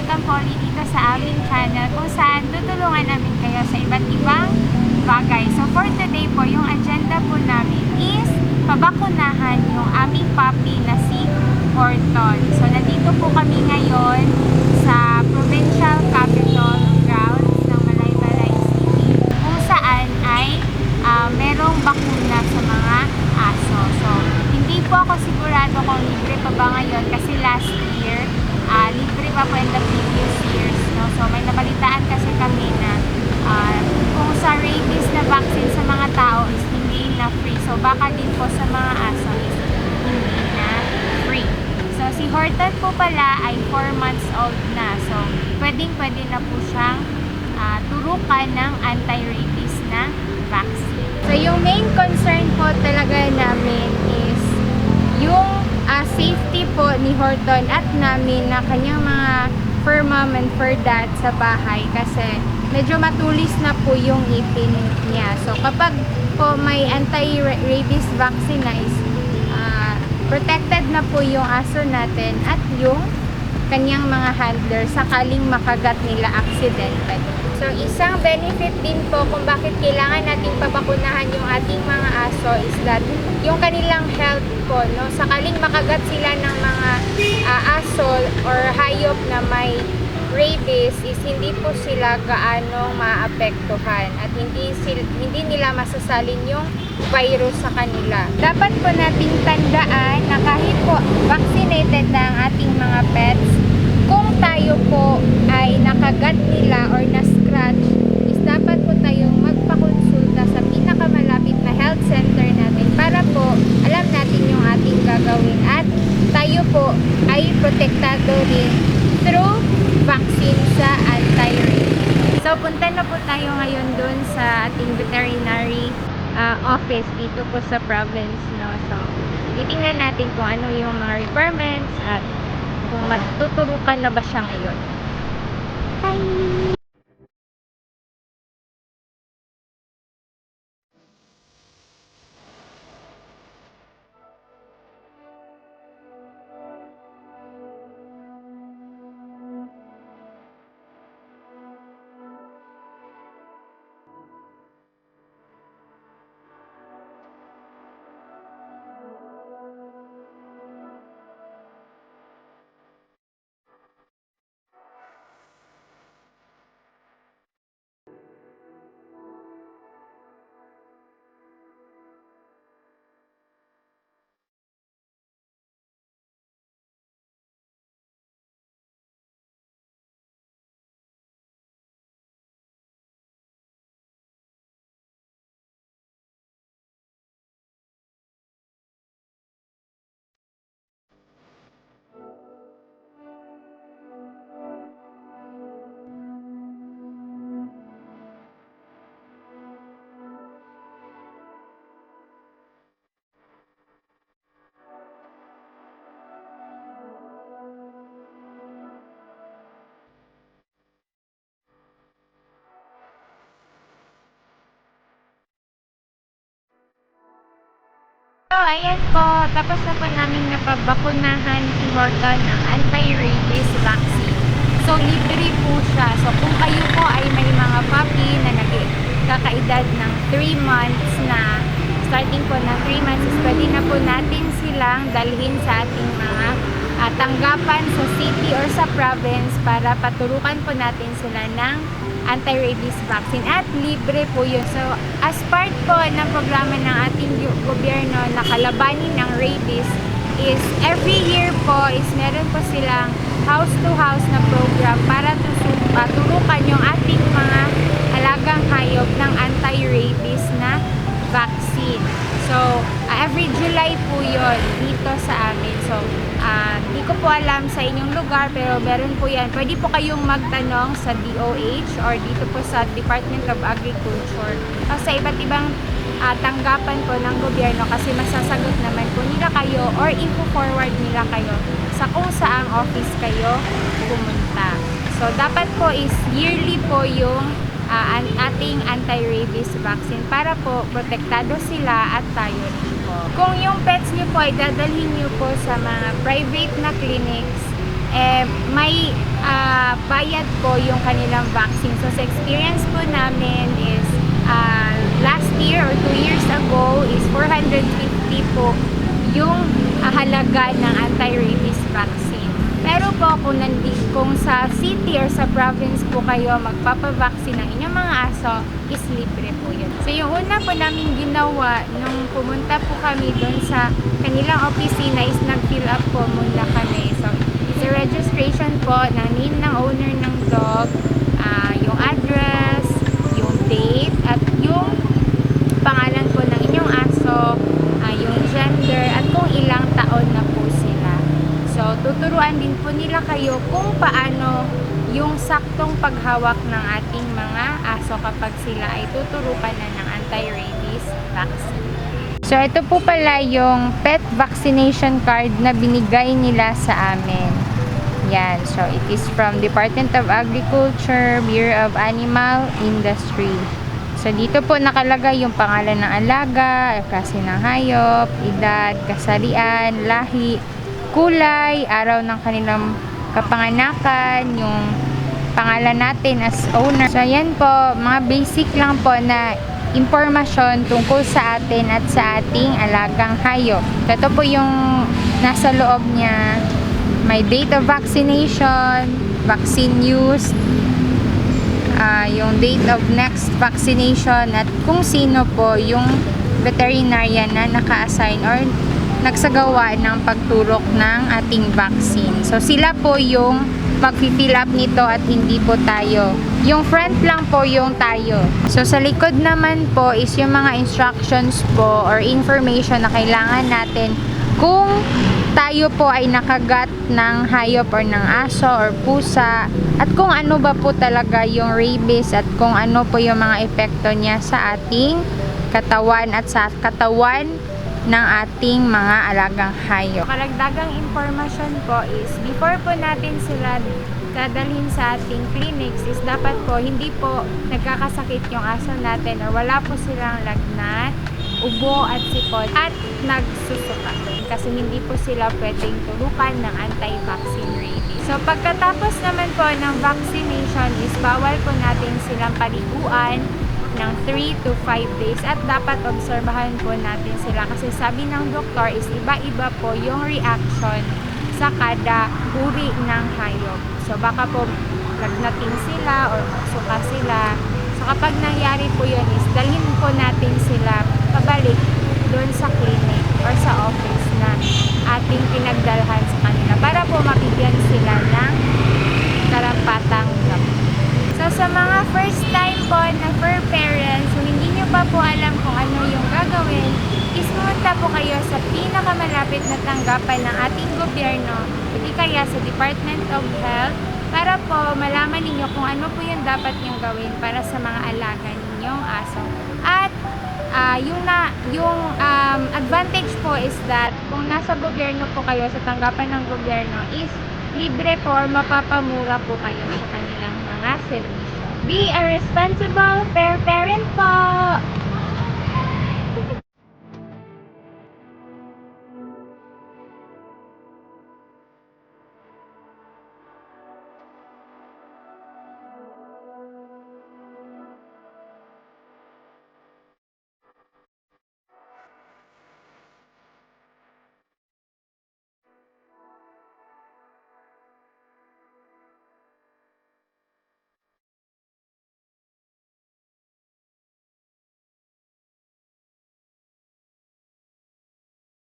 welcome po ulit dito sa aming channel kung saan tutulungan namin kayo sa iba't ibang bagay. So for today po, yung agenda po namin is pabakunahan yung aming puppy na si Horton. So nandito po kami ngayon sa Provincial Capital Grounds ng Malaybalay City kung saan ay merong bakuna sa mga aso. So hindi po ako sigurado kung libre pa ba ngayon kasi last year libre pa po in the previous years, no? So may nabalitaan kasi kami na kung sa rabies na vaccine sa mga tao is hindi na free, so baka din po sa mga aso is hindi na free. So si Horton po pala ay 4 months old na, so pwede na po siyang turukan ng anti-rabies na vaccine. So yung main concern po talaga namin is yung safety po ni Horton at namin na kanyang mga fur mom and fur dad sa bahay kasi medyo matulis na po yung ipin niya. So kapag po may anti-rabies vaccine na is protected na po yung aso natin at yung kanyang mga handler sakaling makagat nila accidental. So isang benefit din po kung bakit kailangan nating pabakunahan yung ating mga aso is that yung kanilang health po, no, sakaling makagat sila ng mga aso or hayop na may rabies is hindi po sila gaano maapektuhan at hindi nila masasalin yung virus sa kanila. Dapat po nating tandaan na kahit po vaccinated na ang ating mga pets, kung tayo po ay nakagat nila or na-scratch, is dapat po tayong magpakonsulta sa pinakamalapit na health center natin para po alam natin yung ating gagawin at tayo po ay protektado rin through vaccine sa anti-rabies. So punta na po tayo ngayon dun sa ating veterinary office dito po sa province, no? So titingnan natin kung ano yung mga requirements at kung matuturukan na ba siya ngayon. Hi! So, ayan po. Tapos na po namin napabakunahan si Horton ng anti-rabies vaccine. So, libre po siya. So, kung kayo po ay may mga puppy na nagkakaedad ng 3 months na, starting po ng 3 months, is pwede na po natin silang dalhin sa ating mga tanggapan sa city or sa province para paturukan po natin sila ng anti-rabies vaccine at libre po yun. So as part po ng programa ng ating gobyerno na kalabanin ng rabies is every year po is meron po silang house to house na program para turukan yung ating mga alagang hayop ng anti-rabies na vaccine. So every July po yun dito sa amin. So hindi ko po alam sa inyong lugar pero meron po yan. Pwede po kayong magtanong sa DOH or dito po sa Department of Agriculture o sa iba't ibang tanggapan po ng gobyerno kasi masasagot naman po nila kayo or i-forward nila kayo sa kung saang office kayo pumunta. So dapat po is yearly po yung ating anti-rabies vaccine para po protektado sila at tayo rin po. Kung yung pets niyo po ay dadalhin niyo po sa mga private na clinics, may bayad po yung kanilang vaccine. So sa experience po namin is last year or 2 years ago is 450 po yung halaga ng anti-rabies vaccine. Pero po kung sa city or sa province po kayo magpapavaccine ng inyong mga aso, is libre po yun. So yung una po namin ginawa nung pumunta po kami doon sa kanilang opisina is nag-fill up po muna kami. So it's a registration po ng name ng owner ng dog, yung address, yung date, at yung pangalan po ng inyong aso, yung gender, at kung ilang taon na po sila. So, tuturuan din po nila kayo kung paano yung saktong paghawak ng ating mga aso kapag sila ay tuturukan na ng anti-rabies vaccine. So, ito po pala yung pet vaccination card na binigay nila sa amin. Yan. So, it is from Department of Agriculture, Bureau of Animal Industry. So, dito po nakalagay yung pangalan ng alaga, klase ng hayop, edad, kasarian, lahi, kulay, araw ng kanilang kapanganakan, yung pangalan natin as owner. So, ayan po, mga basic lang po na impormasyon tungkol sa atin at sa ating alagang hayop. Ito po yung nasa loob niya. May date of vaccination, vaccine used, yung date of next vaccination, at kung sino po yung veterinarian na naka-assign or nagsagawa ng pagturok ng ating vaccine. So, sila po yung mag-fill up nito at hindi po tayo. Yung front lang po yung tayo. So, sa likod naman po is yung mga instructions po or information na kailangan natin kung tayo po ay nakagat ng hayop or ng aso or pusa, at kung ano ba po talaga yung rabies at kung ano po yung mga epekto niya sa ating katawan at sa katawan ng ating mga alagang hayop. Karagdagang impormasyon po is before po natin sila dadalhin sa ating clinics is dapat po hindi po nagkakasakit yung aso natin or wala po silang lagnat, ubo at sipon at nagsusuka, kasi hindi po sila pwedeng tulukan ng anti-vaccine rabies. So pagkatapos naman po ng vaccination is bawal po natin silang paliguan ng 3 to 5 days at dapat obserbahan po natin sila kasi sabi ng doktor is iba-iba po yung reaction sa kada uri ng hayop. So baka po lagnatin sila or suka sila. So kapag nangyari po yun is dalhin po natin sila pabalik doon sa clinic or sa office na ating pinagdalhan sa kanila para po mabigyan sila ng karapatang gamot. So sa mga first time po na fur parents, so hindi nyo pa po alam kung ano yung gagawin, is pumunta po kayo sa pinakamalapit na tanggapan ng ating gobyerno, hindi kaya sa Department of Health, para po malaman ninyo kung ano po yung dapat nyong gawin para sa mga alaga ninyong aso. At yung advantage po is that kung nasa gobyerno po kayo, sa tanggapan ng gobyerno, is libre po or mapapamura po kayo sa kanilang mga servisyo. Be a responsible fair parent po!